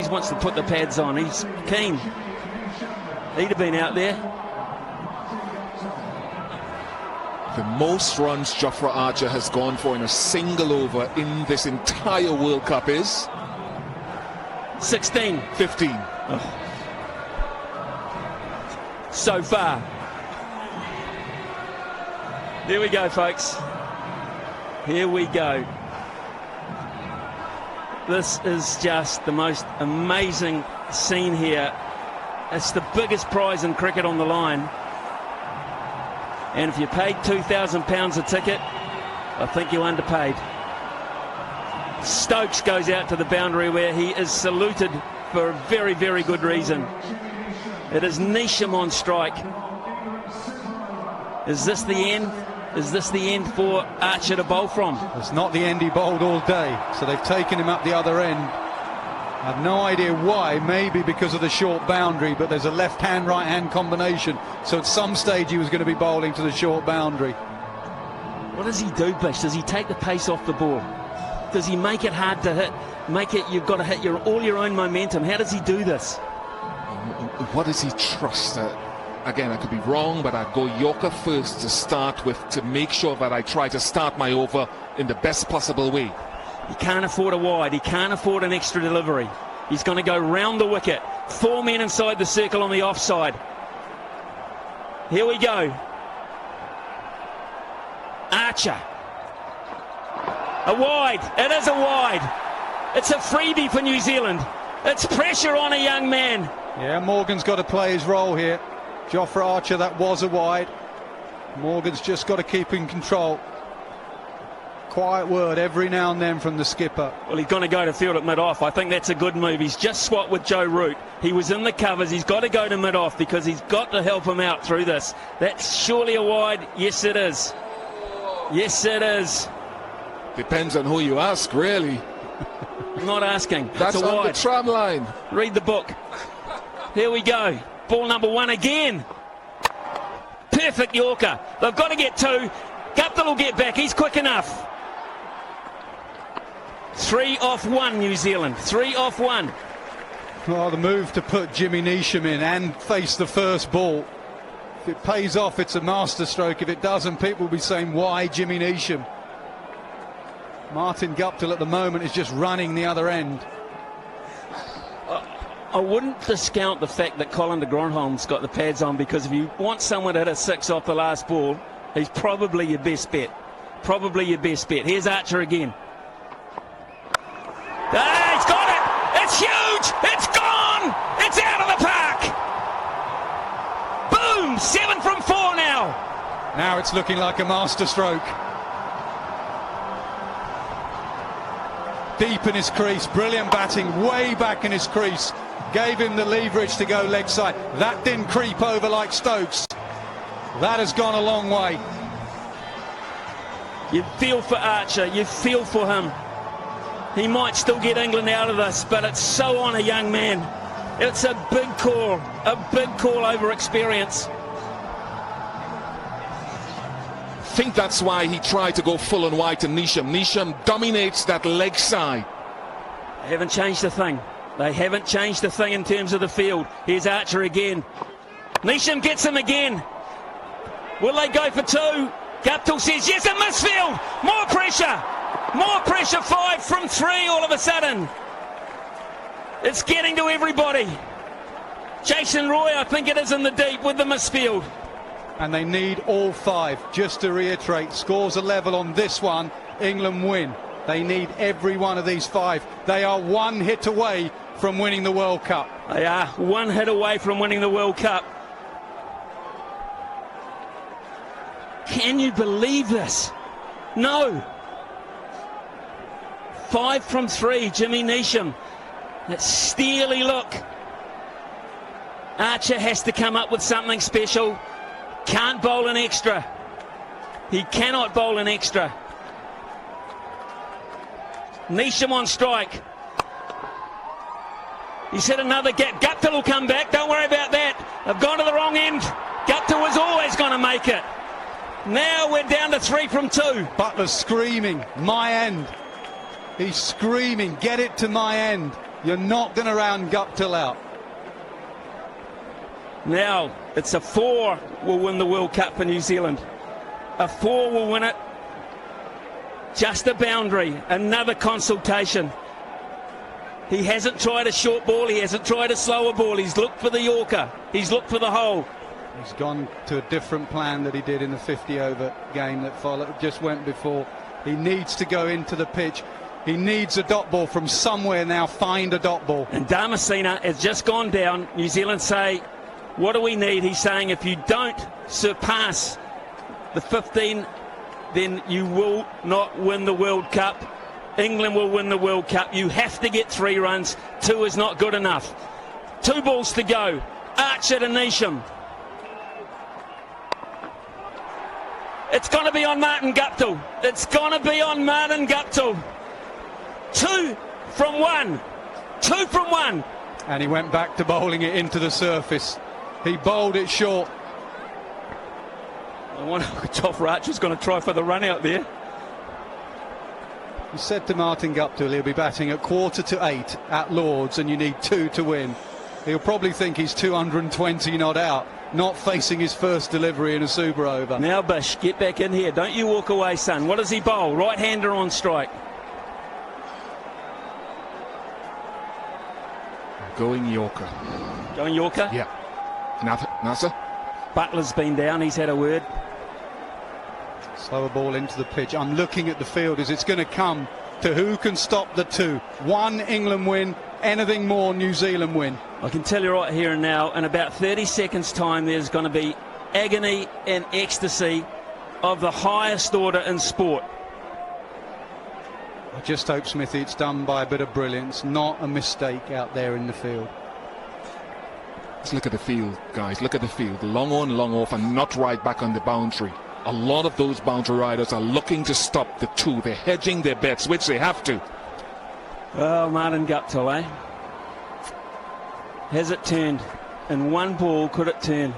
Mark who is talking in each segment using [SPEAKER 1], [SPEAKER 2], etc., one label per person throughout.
[SPEAKER 1] He wants to put the pads on. He's keen. He'd have been out there.
[SPEAKER 2] The most runs Jofra Archer has gone for in a single over in this entire World Cup is
[SPEAKER 1] 16.
[SPEAKER 2] 15.
[SPEAKER 1] Oh. So far. Here we go, folks. Here we go. This is just the most amazing scene here. It's the biggest prize in cricket on the line. And if you paid £2,000 a ticket, I think you underpaid. Stokes goes out to the boundary where he is saluted for a very, very good reason. It is Neesham on strike. Is this the end? Is this the end for Archer to bowl from?
[SPEAKER 3] It's not the end he bowled all day, so they've taken him up the other end. I have no idea why, maybe because of the short boundary, but there's a left-hand, right-hand combination, so at some stage he was going to be bowling to the short boundary.
[SPEAKER 1] What does he do, Bish? Does he take the pace off the ball? Does he make it hard to hit? Make it, you've got to hit all your own momentum. How does he do this?
[SPEAKER 2] What does he trust? Again, I could be wrong, but I'd go Yorker first to start with, to make sure that I try to start my over in the best possible way.
[SPEAKER 1] He can't afford a wide. He can't afford an extra delivery. He's going to go round the wicket. 4 men inside the circle on the offside. Here we go. Archer. A wide. It is a wide. It's a freebie for New Zealand. It's pressure on a young man.
[SPEAKER 3] Yeah, Morgan's got to play his role here. Jofra Archer, that was a wide. Morgan's just got to keep in control. Quiet word every now and then from the skipper.
[SPEAKER 1] Well, he's going to go to field at mid-off. I think that's a good move. He's just swapped with Joe Root. He was in the covers. He's got to go to mid-off because he's got to help him out through this. That's surely a wide. Yes, it is. Yes, it is.
[SPEAKER 2] Depends on who you ask, really.
[SPEAKER 1] I'm not asking.
[SPEAKER 2] That's
[SPEAKER 1] a
[SPEAKER 2] on
[SPEAKER 1] wide.
[SPEAKER 2] the tram line.
[SPEAKER 1] Read the book. Here we go. Ball number 1 again. Perfect Yorker. They've got to get 2. Guptill will get back. He's quick enough. 3 off 1, New Zealand. 3 off 1.
[SPEAKER 3] Well, the move to put Jimmy Neesham in and face the first ball. If it pays off, it's a masterstroke. If it doesn't, people will be saying, why Jimmy Neesham? Martin Guptill at the moment is just running the other end.
[SPEAKER 1] I wouldn't discount the fact that Colin de Grandhomme's got the pads on, because if you want someone to hit a 6 off the last ball, he's probably your best bet. Probably your best bet. Here's Archer again. Ah, he's got it! It's huge! It's gone! It's out of the park! Boom! 7 from 4 now.
[SPEAKER 3] Now it's looking like a masterstroke. Deep in his crease, brilliant batting, way back in his crease. Gave him the leverage to go leg side. That didn't creep over like Stokes. That has gone a long way.
[SPEAKER 1] You feel for Archer, you feel for him. He might still get England out of this, but it's so on a young man. It's a big call over experience.
[SPEAKER 2] I think that's why he tried to go full and wide to Neesham. Neesham dominates that leg side.
[SPEAKER 1] They haven't changed a thing. They haven't changed a thing in terms of the field. Here's Archer again. Neesham gets him again. Will they go for 2? Guptill says yes, a misfield. More pressure. More pressure. 5 from 3 all of a sudden. It's getting to everybody. Jason Roy, I think it is, in the deep with the misfield.
[SPEAKER 3] And they need all 5. Just to reiterate, scores are level on this one. England win. They need every one of these 5. They are 1 hit away from winning the World Cup.
[SPEAKER 1] They are 1 hit away from winning the World Cup. Can you believe this? No. 5 from 3, Jimmy Neesham. That steely look. Archer has to come up with something special. Can't bowl an extra. He cannot bowl an extra. Neesham on strike. He's hit another gap. Guptill will come back. Don't worry about that. They've gone to the wrong end. Guptill was always going to make it. Now we're down to 3 from 2.
[SPEAKER 3] Buttler screaming, my end. He's screaming, get it to my end. You're not going to round Guptill out.
[SPEAKER 1] Now, it's a 4 will win the World Cup for New Zealand. A 4 will win it. Just a boundary, another consultation. He hasn't tried a short ball, he hasn't tried a slower ball, he's looked for the Yorker, he's looked for the hole.
[SPEAKER 3] He's gone to a different plan that he did in the 50-over game that just went before. He needs to go into the pitch. He needs a dot ball from somewhere now. Find a dot ball.
[SPEAKER 1] And Damascena has just gone down. New Zealand say, what do we need? He's saying if you don't surpass the 15, then you will not win the World Cup. England will win the World Cup. You have to get 3 runs. 2 is not good enough. 2 balls to go. Archer to Neesham. It's going to be on Martin Guptill. It's going to be on Martin Guptill. 2 from 1. 2 from 1.
[SPEAKER 3] And he went back to bowling it into the surface. He bowled it short.
[SPEAKER 1] I wonder if Jofra Archer's going to try for the run out there.
[SPEAKER 3] He said to Martin Guptill he'll be batting at 7:45 at Lords and you need 2 to win. He'll probably think he's 220 not out, not facing his first delivery in a super over.
[SPEAKER 1] Now Bish, get back in here. Don't you walk away, son. What does he bowl? Right-hander on strike.
[SPEAKER 2] Going Yorker.
[SPEAKER 1] Going Yorker?
[SPEAKER 2] Yeah. Nasser?
[SPEAKER 1] Butler's been down. He's had a word.
[SPEAKER 3] Slower ball into the pitch. I'm looking at the field as it's going to come to who can stop the 2. 1 England win, anything more New Zealand win.
[SPEAKER 1] I can tell you right here and now, in about 30 seconds time, there's going to be agony and ecstasy of the highest order in sport.
[SPEAKER 3] I just hope, Smithy, it's done by a bit of brilliance, not a mistake out there in the field.
[SPEAKER 2] Let's look at the field, guys. Look at the field. Long on, long off, and not right back on the boundary. A lot of those boundary riders are looking to stop the 2. They're hedging their bets, which they have to.
[SPEAKER 1] Well, Martin Guptill, eh? Has it turned? In 1 ball, could it turn?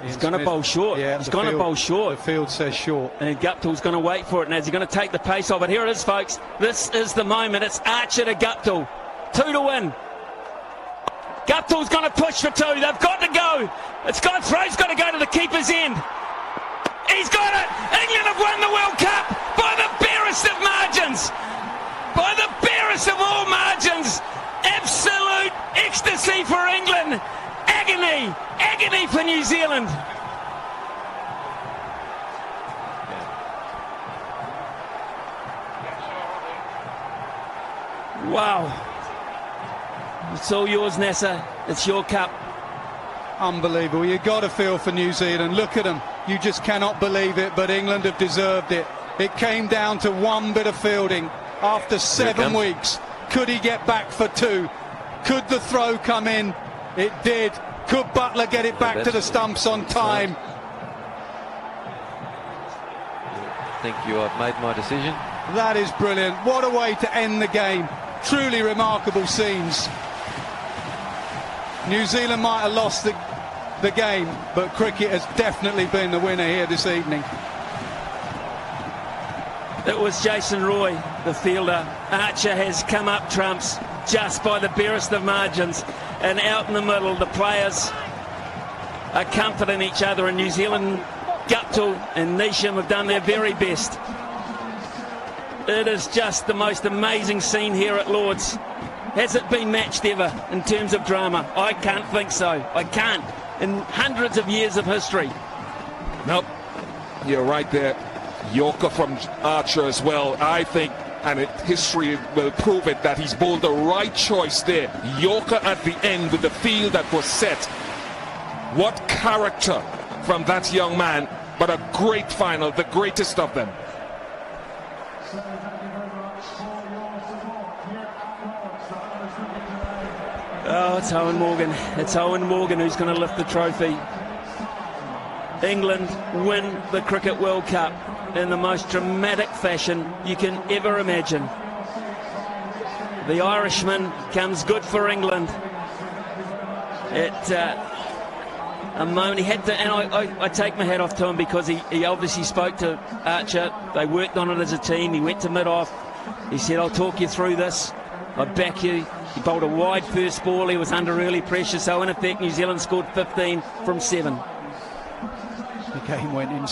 [SPEAKER 1] He's going to bowl short.
[SPEAKER 3] Yeah,
[SPEAKER 1] he's going to bowl short.
[SPEAKER 3] The field says short.
[SPEAKER 1] And Guptill's going to wait for it. Now, is he going to take the pace of it? Here it is, folks. This is the moment. It's Archer to Guptill. 2 to win. Guptill's going to push for 2. They've got to go. It's got throw's got to go to the keeper's end. He's got it. England have won the World Cup by the barest of margins. By the barest of all margins. Absolute ecstasy for England. Agony. Agony for New Zealand. Wow. It's all yours, Nasser. It's your cup.
[SPEAKER 3] Unbelievable. You've got to feel for New Zealand. Look at them. You just cannot believe it, but England have deserved it. It came down to 1 bit of fielding after 7 weeks. Could he get back for 2? Could the throw come in? It did. Could Butler get it back to the stumps on time?
[SPEAKER 4] I think you have made my decision.
[SPEAKER 3] That is brilliant. What a way to end the game. Truly remarkable scenes. New Zealand might have lost the game, but cricket has definitely been the winner here this evening.
[SPEAKER 1] It was Jason Roy, the fielder. Archer has come up trumps just by the barest of margins. And out in the middle, the players are comforting each other. And New Zealand, Guptill and Neesham have done their very best. It is just the most amazing scene here at Lords. Has it been matched ever in terms of drama? I can't think so. I can't. In hundreds of years of history.
[SPEAKER 2] Nope. You're right there. Yorker from Archer as well. I think, and history will prove it, that he's bowled the right choice there. Yorker at the end with the field that was set. What character from that young man, but a great final, the greatest of them.
[SPEAKER 1] Oh, it's Owen Morgan. It's Owen Morgan who's going to lift the trophy. England win the Cricket World Cup in the most dramatic fashion you can ever imagine. The Irishman comes good for England. A moment he had to, and I take my hat off to him because he obviously spoke to Archer. They worked on it as a team. He went to mid-off. He said, I'll talk you through this. I back you. He bowled a wide first ball. He was under early pressure. So in effect, New Zealand scored 15 from 7.
[SPEAKER 3] The game went in.